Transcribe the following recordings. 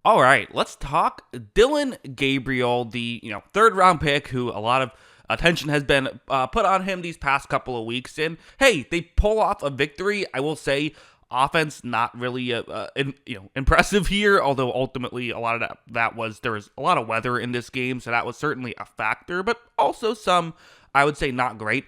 All right, let's talk Dillon Gabriel, the third round pick, who a lot of attention has been put on him these past couple of weeks. And hey, they pull off a victory. I will say, offense not really impressive here. Although ultimately, a lot of that was there was a lot of weather in this game, so that was certainly a factor. But also some, I would say, not great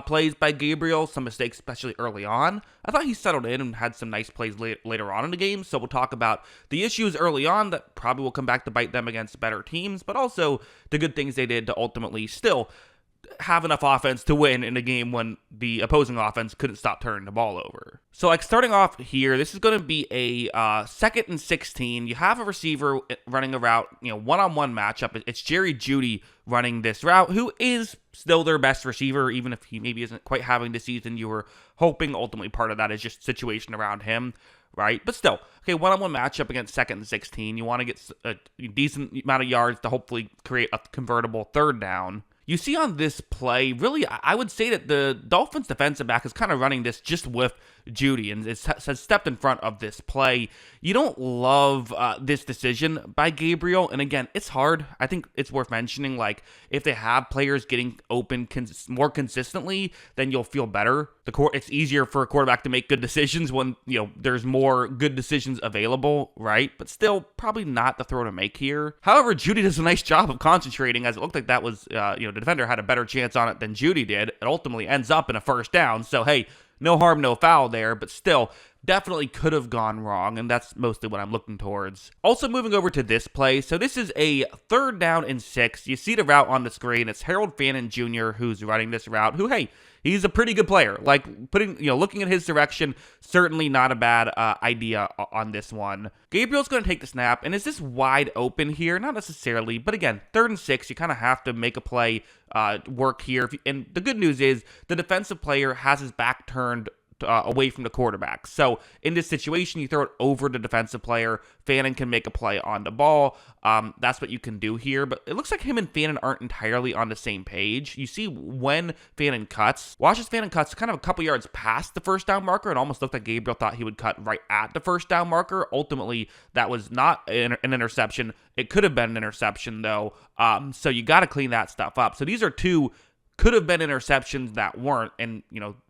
plays by Gabriel, some mistakes, especially early on. I thought he settled in and had some nice plays later on in the game, so we'll talk about the issues early on that probably will come back to bite them against better teams, but also the good things they did to ultimately still have enough offense to win in a game when the opposing offense couldn't stop turning the ball over. So starting off here, this is going to be a second and 16. You have a receiver running a route, one-on-one matchup. It's Jerry Jeudy running this route, who is still their best receiver, even if he maybe isn't quite having the season you were hoping. Ultimately, part of that is just situation around him, right? But still, okay, one-on-one matchup against second and 16. You want to get a decent amount of yards to hopefully create a convertible third down. You see on this play, really, I would say that the Dolphins defensive back is kind of running this just with Jeudy and has stepped in front of this play. You don't love this decision by Gabriel. And again, it's hard. I think it's worth mentioning, like, if they have players getting open more consistently, then you'll feel better. It's easier for a quarterback to make good decisions when, there's more good decisions available, right? But still, probably not the throw to make here. However, Jeudy does a nice job of concentrating, as it looked like that was, the defender had a better chance on it than Jeudy did. It ultimately ends up in a first down. So, hey, no harm, no foul there, but still, definitely could have gone wrong, and that's mostly what I'm looking towards. Also, moving over to this play, so this is a third down and 6. You see the route on the screen. It's Harold Fannin Jr. who's running this route, who, hey, he's a pretty good player. Like, looking at his direction, certainly not a bad idea on this one. Gabriel's going to take the snap, and is this wide open here? Not necessarily, but again, third and 6, you kind of have to make a play work here. And the good news is the defensive player has his back turned away from the quarterback. So in this situation, you throw it over the defensive player. Fannin can make a play on the ball. That's what you can do here. But it looks like him and Fannin aren't entirely on the same page. You see when Fannin cuts. Watch as Fannin cuts kind of a couple yards past the first down marker. It almost looked like Gabriel thought he would cut right at the first down marker. Ultimately, that was not an interception. It could have been an interception, though. So you got to clean that stuff up. So these are two could have been interceptions that weren't, and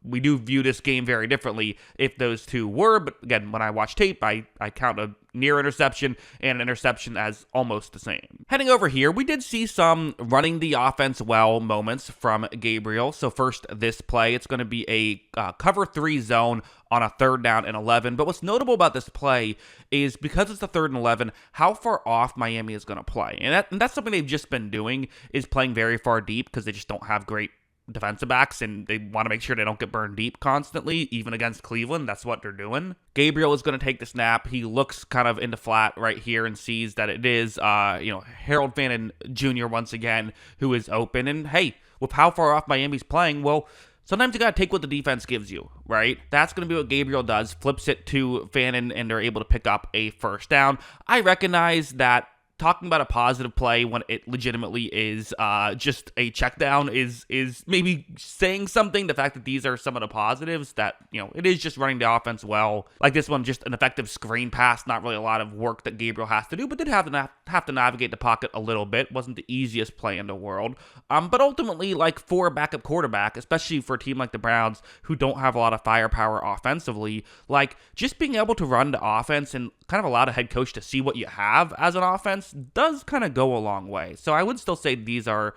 we do view this game very differently if those two were, but again, when I watch tape, I count a near interception and an interception as almost the same. Heading over here, we did see some running the offense well moments from Gabriel. So first, this play, it's going to be a cover 3 zone on a third down and 11. But what's notable about this play is because it's a third and 11, how far off Miami is going to play. And that's something they've just been doing, is playing very far deep because they just don't have great defensive backs, and they want to make sure they don't get burned deep constantly, even against Cleveland. That's what they're doing. Gabriel is going to take the snap. He looks kind of into flat right here and sees that it is, Harold Fannin Jr. once again, who is open. And hey, with how far off Miami's playing, well, sometimes you got to take what the defense gives you, right? That's going to be what Gabriel does, flips it to Fannin, and they're able to pick up a first down. I recognize that talking about a positive play when it legitimately is just a check down is maybe saying something. The fact that these are some of the positives, that it is just running the offense well. Like this one, just an effective screen pass, not really a lot of work that Gabriel has to do, but did have to navigate the pocket a little bit. Wasn't the easiest play in the world. But ultimately, like, for a backup quarterback, especially for a team like the Browns who don't have a lot of firepower offensively, like, just being able to run the offense and kind of allow the head coach to see what you have as an offense does kind of go a long way. So I would still say these are,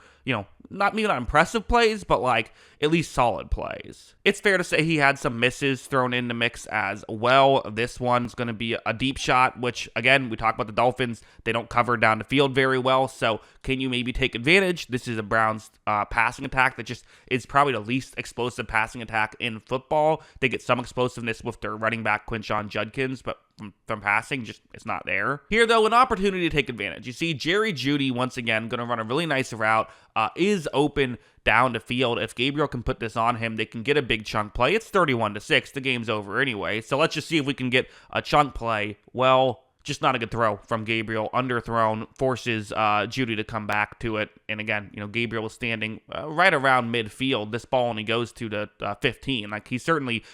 not impressive plays, but like at least solid plays. It's fair to say he had some misses thrown in the mix as well. This one's going to be a deep shot, which again, we talk about the Dolphins. They don't cover down the field very well. So can you maybe take advantage? This is a Browns passing attack that just is probably the least explosive passing attack in football. They get some explosiveness with their running back Quinshon Judkins, but from passing, just it's not there. Here, though, an opportunity to take advantage. You see Jerry Jeudy once again going to run a really nice route, is open down the field. If Gabriel can put this on him, they can get a big chunk play. It's 31-6. The game's over anyway. So let's just see if we can get a chunk play. Well, just not a good throw from Gabriel. Underthrown, forces Jeudy to come back to it. And again, Gabriel was standing right around midfield. This ball only goes to the 15. Like,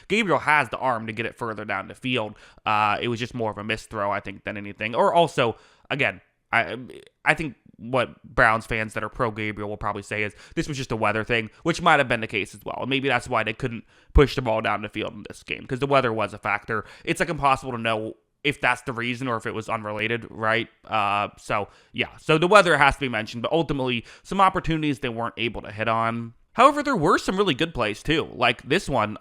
Gabriel has the arm to get it further down the field. It was just more of a missed throw, I think, than anything. Or also, again, I think what Browns fans that are pro Gabriel will probably say is this was just a weather thing, which might have been the case as well. And maybe that's why they couldn't push the ball down the field in this game, because the weather was a factor. It's like impossible to know if that's the reason or if it was unrelated, right? So the weather has to be mentioned, but ultimately some opportunities they weren't able to hit on. However, there were some really good plays too. Like this one,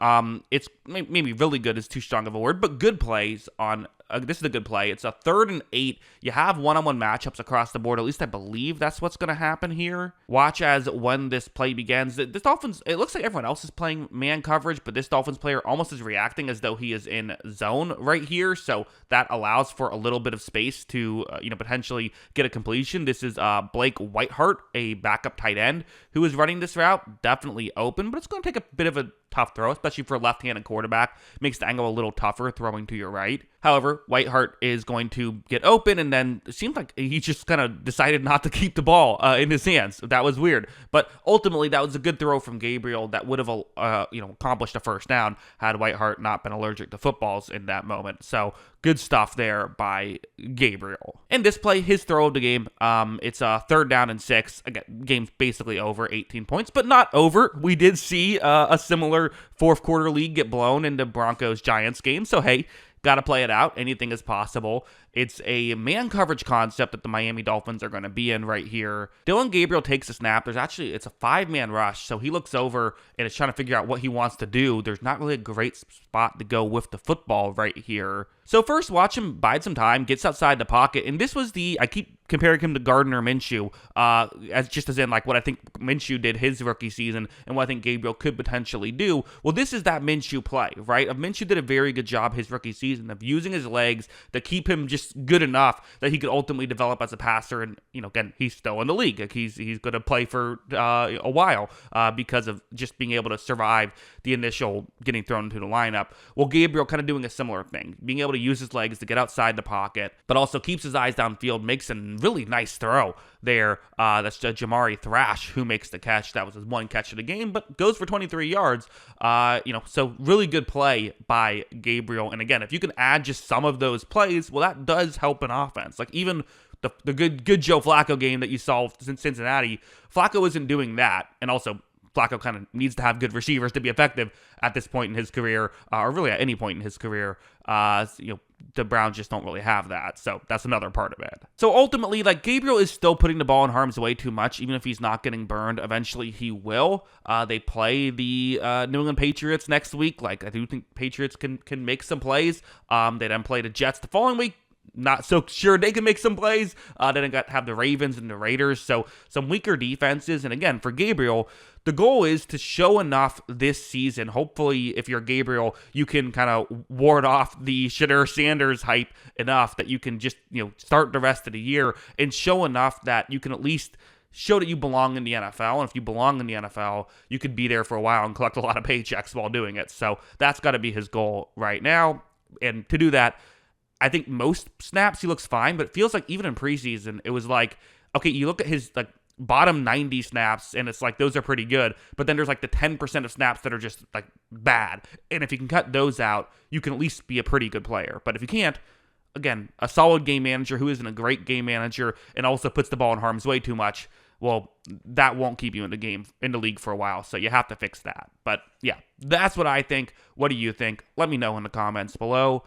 it's maybe really good is too strong of a word, but good plays on. This is a good play. It's a 3rd and 8. You have one-on-one matchups across the board. At least I believe that's what's going to happen here. Watch as when this play begins. This Dolphins, it looks like everyone else is playing man coverage, but this Dolphins player almost is reacting as though he is in zone right here. So that allows for a little bit of space to, potentially get a completion. This is Blake Whiteheart, a backup tight end, who is running this route. Definitely open, but it's going to take a bit of a tough throw, especially for a left-handed quarterback. Makes the angle a little tougher throwing to your right. However, Whiteheart is going to get open, and then it seemed like he just kind of decided not to keep the ball in his hands. That was weird. But ultimately, that was a good throw from Gabriel that would have accomplished a first down had Whiteheart not been allergic to footballs in that moment. So good stuff there by Gabriel. In this play, his throw of the game, it's a 3rd down and 6. Again, game's basically over, 18 points, but not over. We did see a similar fourth quarter lead get blown in the Broncos-Giants game. So, hey, got to play it out. Anything is possible. It's a man coverage concept that the Miami Dolphins are going to be in right here. Dillon Gabriel takes a snap. It's a 5-man rush, so he looks over and is trying to figure out what he wants to do. There's not really a great spot to go with the football right here. So first, watch him bide some time, gets outside the pocket, and this was I keep comparing him to Gardner Minshew, as in like what I think Minshew did his rookie season and what I think Gabriel could potentially do. Well, this is that Minshew play, right? Minshew did a very good job his rookie season of using his legs to keep him just good enough that he could ultimately develop as a passer. And, again, he's still in the league. Like he's going to play for a while because of just being able to survive the initial getting thrown into the lineup. Well, Gabriel kind of doing a similar thing, being able to use his legs to get outside the pocket, but also keeps his eyes downfield, makes a really nice throw there. That's Jamari Thrash who makes the catch. That was his one catch of the game, but goes for 23 yards. So really good play by Gabriel. And again, if you can add just some of those plays, well, that does help an offense. Like even the good Joe Flacco game that you saw in Cincinnati, Flacco isn't doing that. And also, Flacco kind of needs to have good receivers to be effective at this point in his career, or really at any point in his career. The Browns just don't really have that, so that's another part of it. So ultimately, like Gabriel is still putting the ball in harm's way too much, even if he's not getting burned. Eventually, he will. They play the New England Patriots next week. Like I do think Patriots can make some plays. They then play the Jets the following week. Not so sure they can make some plays. Then have the Ravens and the Raiders. So some weaker defenses. And again, for Gabriel, the goal is to show enough this season. Hopefully, if you're Gabriel, you can kind of ward off the Shadur Sanders hype enough that you can just, start the rest of the year and show enough that you can at least show that you belong in the NFL. And if you belong in the NFL, you could be there for a while and collect a lot of paychecks while doing it. So that's got to be his goal right now. And to do that, I think most snaps he looks fine, but it feels like even in preseason, it was like, okay, you look at his like bottom 90 snaps and it's like those are pretty good, but then there's like the 10% of snaps that are just like bad. And if you can cut those out, you can at least be a pretty good player. But if you can't, again, a solid game manager who isn't a great game manager and also puts the ball in harm's way too much, well, that won't keep you in the league for a while. So you have to fix that. But yeah, that's what I think. What do you think? Let me know in the comments below.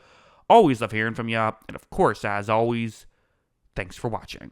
Always love hearing from you. And of course, as always, thanks for watching.